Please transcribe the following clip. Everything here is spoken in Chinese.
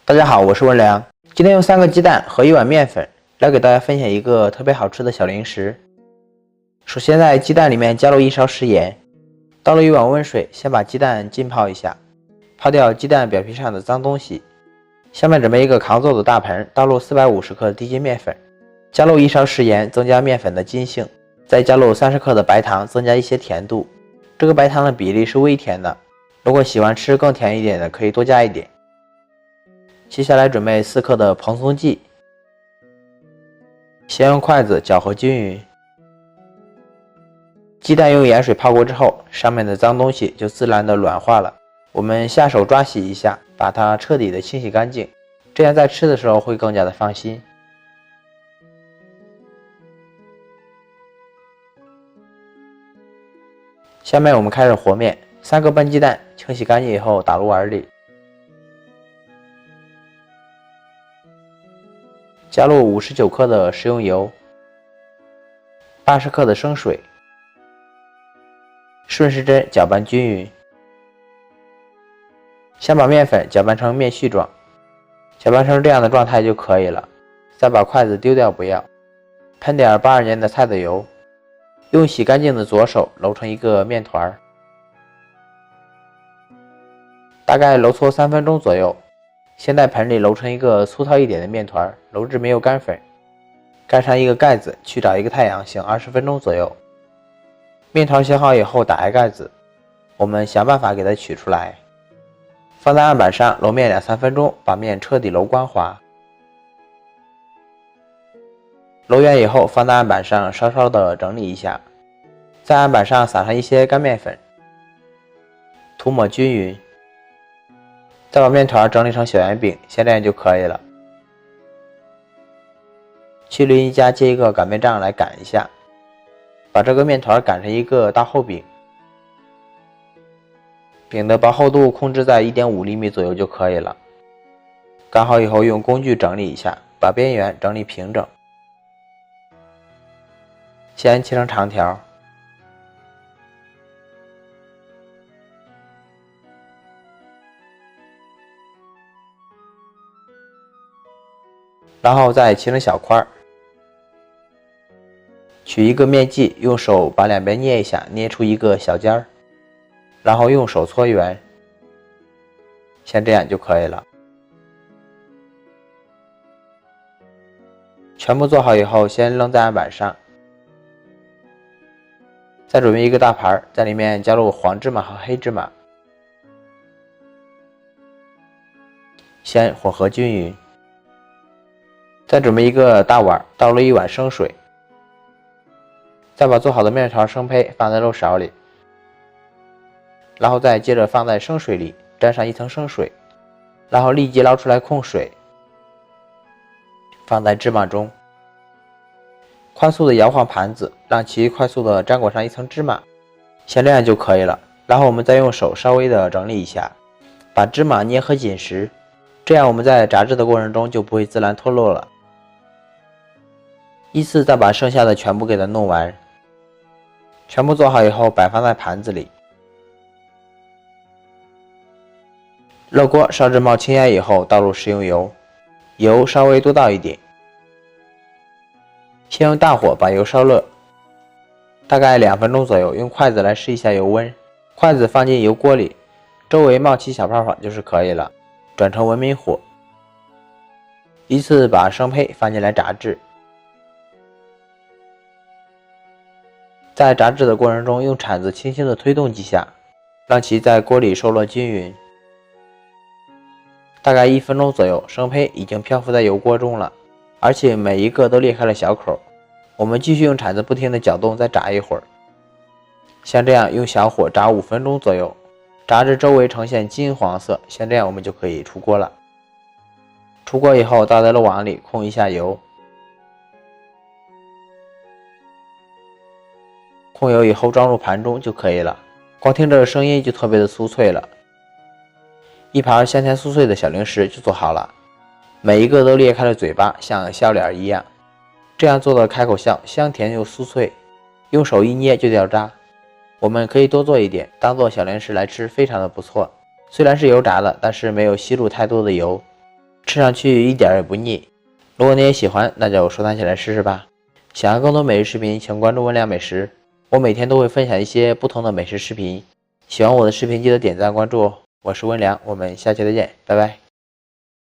大家好，我是文良。今天用3个鸡蛋和1碗面粉来给大家分享一个特别好吃的小零食。首先在鸡蛋里面加入1勺食盐，倒入1碗温水，先把鸡蛋浸泡一下，泡掉鸡蛋表皮上的脏东西。下面准备一个抗皱的大盆，倒入450克的低筋面粉，加入1勺食盐，增加面粉的筋性，再加入30克的白糖，增加一些甜度。这个白糖的比例是微甜的，如果喜欢吃更甜一点的，可以多加一点。接下来准备4克的蓬松剂，先用筷子搅和均匀。鸡蛋用盐水泡过之后，上面的脏东西就自然的软化了。我们下手抓洗一下，把它彻底的清洗干净，这样在吃的时候会更加的放心。下面我们开始和面，3个笨鸡蛋清洗干净以后打入碗里。加入59克的食用油，80克的生水，顺时针搅拌均匀。先把面粉搅拌成面絮状，搅拌成这样的状态就可以了。再把筷子丢掉不要，喷点82年的菜籽油，用洗干净的左手揉成一个面团，大概揉搓3分钟左右。先在盆里揉成一个粗糙一点的面团，揉至没有干粉，盖上一个盖子，去找一个太阳醒20分钟左右。面团醒好以后打开盖子，我们想办法给它取出来，放在案板上揉面2-3分钟，把面彻底揉光滑。揉圆以后放在案板上稍稍的整理一下，在案板上撒上一些干面粉，涂抹均匀。再把面团整理成小圆饼，先这样就可以了。去淋衣夹接一个擀面杖来擀一下，把这个面团擀成一个大厚饼，饼的薄厚度控制在1.5厘米左右就可以了。擀好以后用工具整理一下，把边缘整理平整。先切成长条，然后再切成小块，取一个面剂，用手把两边捏一下，捏出一个小尖儿，然后用手搓圆，像这样就可以了。全部做好以后，先扔在案板上，再准备一个大盘，在里面加入黄芝麻和黑芝麻，先混合均匀。再准备一个大碗，倒入1碗生水，再把做好的面团生胚放在肉勺里，然后再接着放在生水里，沾上一层生水，然后立即捞出来控水，放在芝麻中，快速的摇晃盘子，让其快速的沾裹上一层芝麻，像这样就可以了。然后我们再用手稍微的整理一下，把芝麻捏合紧实，这样我们在炸制的过程中就不会自然脱落了。依次再把剩下的全部给它弄完，全部做好以后摆放在盘子里。热锅烧至冒青烟以后，倒入食用油，油稍微多倒一点，先用大火把油烧热，大概2分钟左右，用筷子来试一下油温，筷子放进油锅里，周围冒起小泡泡就是可以了，转成文明火，依次把生胚放进来炸制。在炸制的过程中，用铲子轻轻的推动几下，让其在锅里受热均匀。大概1分钟左右，生胚已经漂浮在油锅中了，而且每一个都裂开了小口。我们继续用铲子不停的搅动，再炸一会儿。像这样用小火炸5分钟左右，炸至周围呈现金黄色，像这样我们就可以出锅了。出锅以后倒在漏网里控一下油，控油以后装入盘中就可以了。光听这个声音就特别的酥脆了，一盘香甜酥脆的小零食就做好了，每一个都裂开了嘴巴，像笑脸一样。这样做的开口笑，香甜又酥脆，用手一捏就掉渣。我们可以多做一点，当做小零食来吃，非常的不错。虽然是油炸的，但是没有吸入太多的油，吃上去一点也不腻。如果你也喜欢，那就收藏起来试试吧。想要更多美食视频，请关注温良美食，我每天都会分享一些不同的美食视频。喜欢我的视频记得点赞关注哦。我是温良，我们下期再见，拜拜。